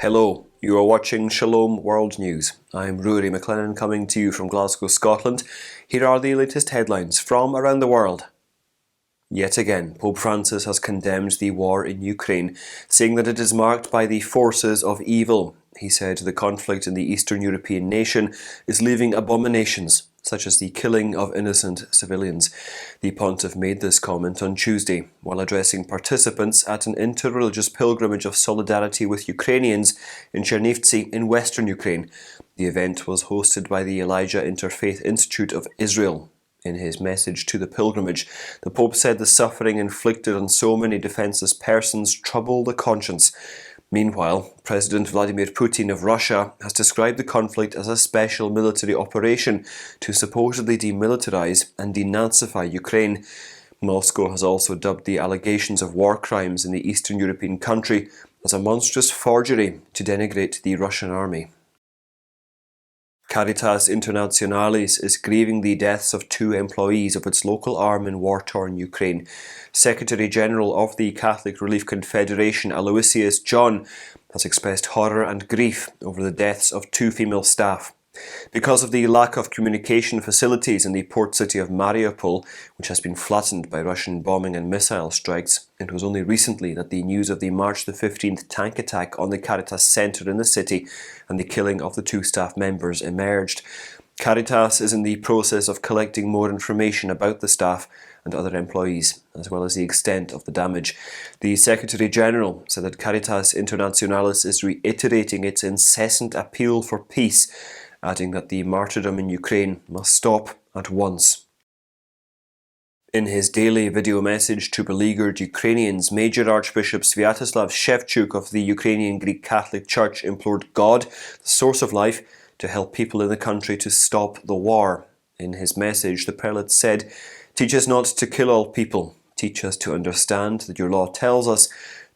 Hello, you are watching Shalom World News. I'm Rory McLennan coming to you from Glasgow, Scotland. Here are the latest headlines from around the world. Yet again, Pope Francis has condemned the war in Ukraine, saying that it is marked by the forces of evil. He said the conflict in the Eastern European nation is leaving abominations, such as the killing of innocent civilians. The pontiff made this comment on Tuesday while addressing participants at an interreligious pilgrimage of solidarity with Ukrainians in Chernivtsi in western Ukraine. The event was hosted by the Elijah Interfaith Institute of Israel. In his message to the pilgrimage, the Pope said the suffering inflicted on so many defenseless persons trouble the conscience. Meanwhile, President Vladimir Putin of Russia has described the conflict as a special military operation to supposedly demilitarize and denazify Ukraine. Moscow has also dubbed the allegations of war crimes in the Eastern European country as a monstrous forgery to denigrate the Russian army. Caritas Internationalis is grieving the deaths of 2 employees of its local arm in war-torn Ukraine. Secretary-General of the Catholic Relief Confederation, Aloysius John, has expressed horror and grief over the deaths of 2 female staff. Because of the lack of communication facilities in the port city of Mariupol, which has been flattened by Russian bombing and missile strikes, it was only recently that the news of the March the 15th tank attack on the Caritas centre in the city and the killing of the 2 staff members emerged. Caritas is in the process of collecting more information about the staff and other employees, as well as the extent of the damage. The Secretary-General said that Caritas Internationalis is reiterating its incessant appeal for peace, adding that the martyrdom in Ukraine must stop at once. In his daily video message to beleaguered Ukrainians, Major Archbishop Sviatoslav Shevchuk of the Ukrainian Greek Catholic Church implored God, the source of life, to help people in the country to stop the war. In his message, the prelate said, "Teach us not to kill all people. Teach us to understand that your law tells us,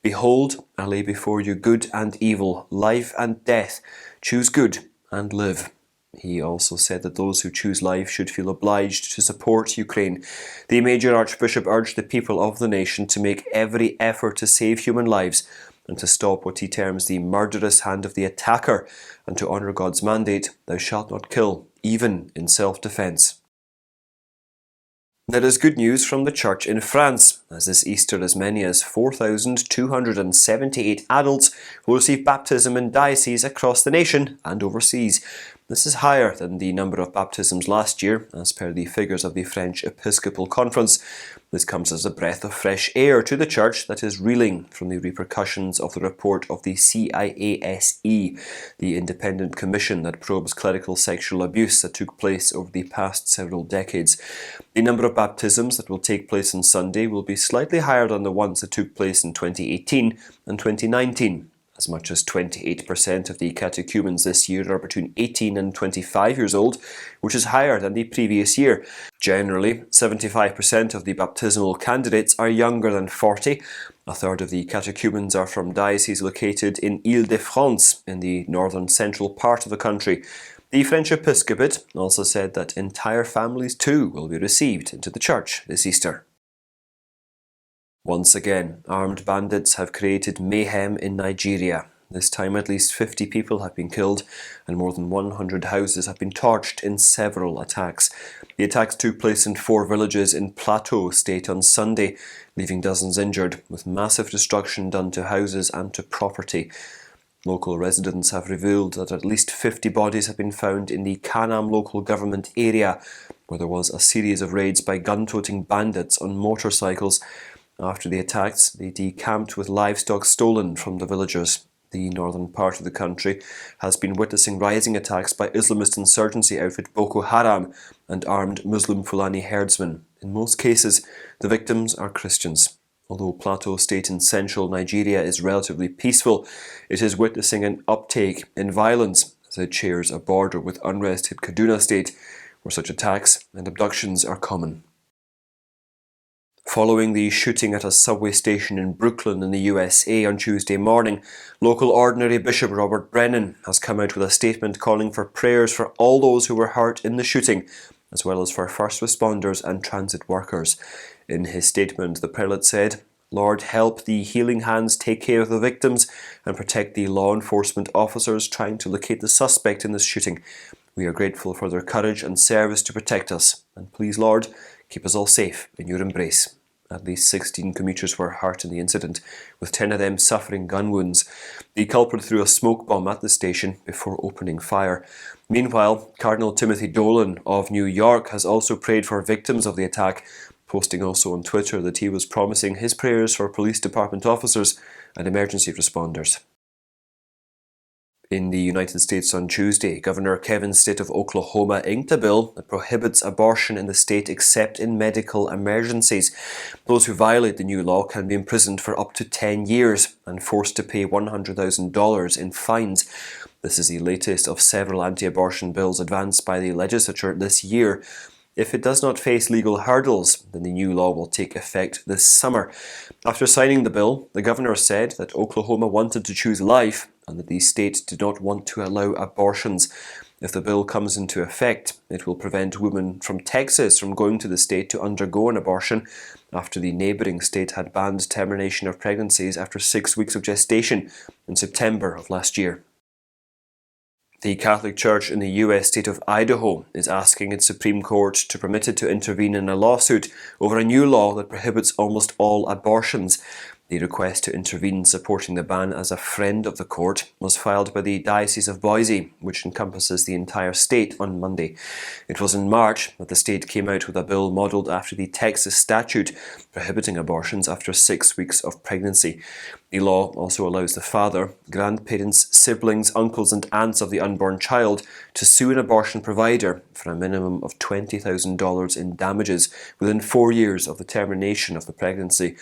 'Behold, I lay before you good and evil, life and death. Choose good and live.'" He also said that those who choose life should feel obliged to support Ukraine. The Major Archbishop urged the people of the nation to make every effort to save human lives and to stop what he terms the murderous hand of the attacker, and to honour God's mandate, "Thou shalt not kill, even in self-defence." There is good news from the Church in France, as this Easter as many as 4,278 adults will receive baptism in dioceses across the nation and overseas. This is higher than the number of baptisms last year, as per the figures of the French Episcopal Conference. This comes as a breath of fresh air to the Church that is reeling from the repercussions of the report of the CIASE, the independent commission that probes clerical sexual abuse that took place over the past several decades. The number of baptisms that will take place on Sunday will be slightly higher than the ones that took place in 2018 and 2019. As much as 28% of the catechumens this year are between 18 and 25 years old, which is higher than the previous year. Generally, 75% of the baptismal candidates are younger than 40. A third of the catechumens are from dioceses located in Ile-de-France, in the northern central part of the country. The French Episcopate also said that entire families too will be received into the church this Easter. Once again, armed bandits have created mayhem in Nigeria. This time at least 50 people have been killed and more than 100 houses have been torched in several attacks. The attacks took place in 4 villages in Plateau State on Sunday, leaving dozens injured, with massive destruction done to houses and to property. Local residents have revealed that at least 50 bodies have been found in the Kanam local government area, where there was a series of raids by gun-toting bandits on motorcycles. After the attacks, they decamped with livestock stolen from the villagers. The northern part of the country has been witnessing rising attacks by Islamist insurgency outfit Boko Haram and armed Muslim Fulani herdsmen. In most cases, the victims are Christians. Although Plateau State in central Nigeria is relatively peaceful, it is witnessing an uptake in violence as it shares a border with unrest-hit Kaduna State, where such attacks and abductions are common. Following the shooting at a subway station in Brooklyn in the USA on Tuesday morning, local ordinary Bishop Robert Brennan has come out with a statement calling for prayers for all those who were hurt in the shooting, as well as for first responders and transit workers. In his statement, the prelate said, Lord, help the healing hands take care of the victims and protect the law enforcement officers trying to locate the suspect in this shooting. We are grateful for their courage and service to protect us. And please, Lord, keep us all safe in your embrace. At least 16 commuters were hurt in the incident, with 10 of them suffering gun wounds. The culprit threw a smoke bomb at the station before opening fire. Meanwhile, Cardinal Timothy Dolan of New York has also prayed for victims of the attack, posting also on Twitter that he was promising his prayers for police department officers and emergency responders. In the United States on Tuesday, Governor Kevin Stitt of Oklahoma inked a bill that prohibits abortion in the state except in medical emergencies. Those who violate the new law can be imprisoned for up to 10 years and forced to pay $100,000 in fines. This is the latest of several anti-abortion bills advanced by the legislature this year. If it does not face legal hurdles, then the new law will take effect this summer. After signing the bill, the governor said that Oklahoma wanted to choose life and that the state did not want to allow abortions. If the bill comes into effect, it will prevent women from Texas from going to the state to undergo an abortion after the neighbouring state had banned termination of pregnancies after 6 weeks of gestation in September of last year. The Catholic Church in the US state of Idaho is asking its Supreme Court to permit it to intervene in a lawsuit over a new law that prohibits almost all abortions. The request to intervene supporting the ban as a friend of the court was filed by the Diocese of Boise, which encompasses the entire state, on Monday. It was in March that the state came out with a bill modelled after the Texas statute prohibiting abortions after 6 weeks of pregnancy. The law also allows the father, grandparents, siblings, uncles and aunts of the unborn child to sue an abortion provider for a minimum of $20,000 in damages within 4 years of the termination of the pregnancy.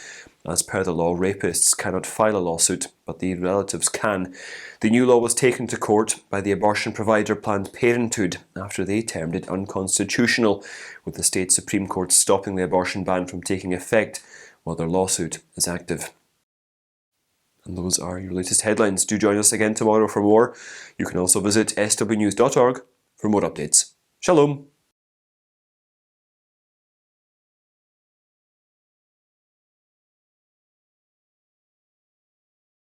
As per the law, rapists cannot file a lawsuit, but the relatives can. The new law was taken to court by the abortion provider Planned Parenthood after they termed it unconstitutional, with the state Supreme Court stopping the abortion ban from taking effect while their lawsuit is active. And those are your latest headlines. Do join us again tomorrow for more. You can also visit swnews.org for more updates. Shalom.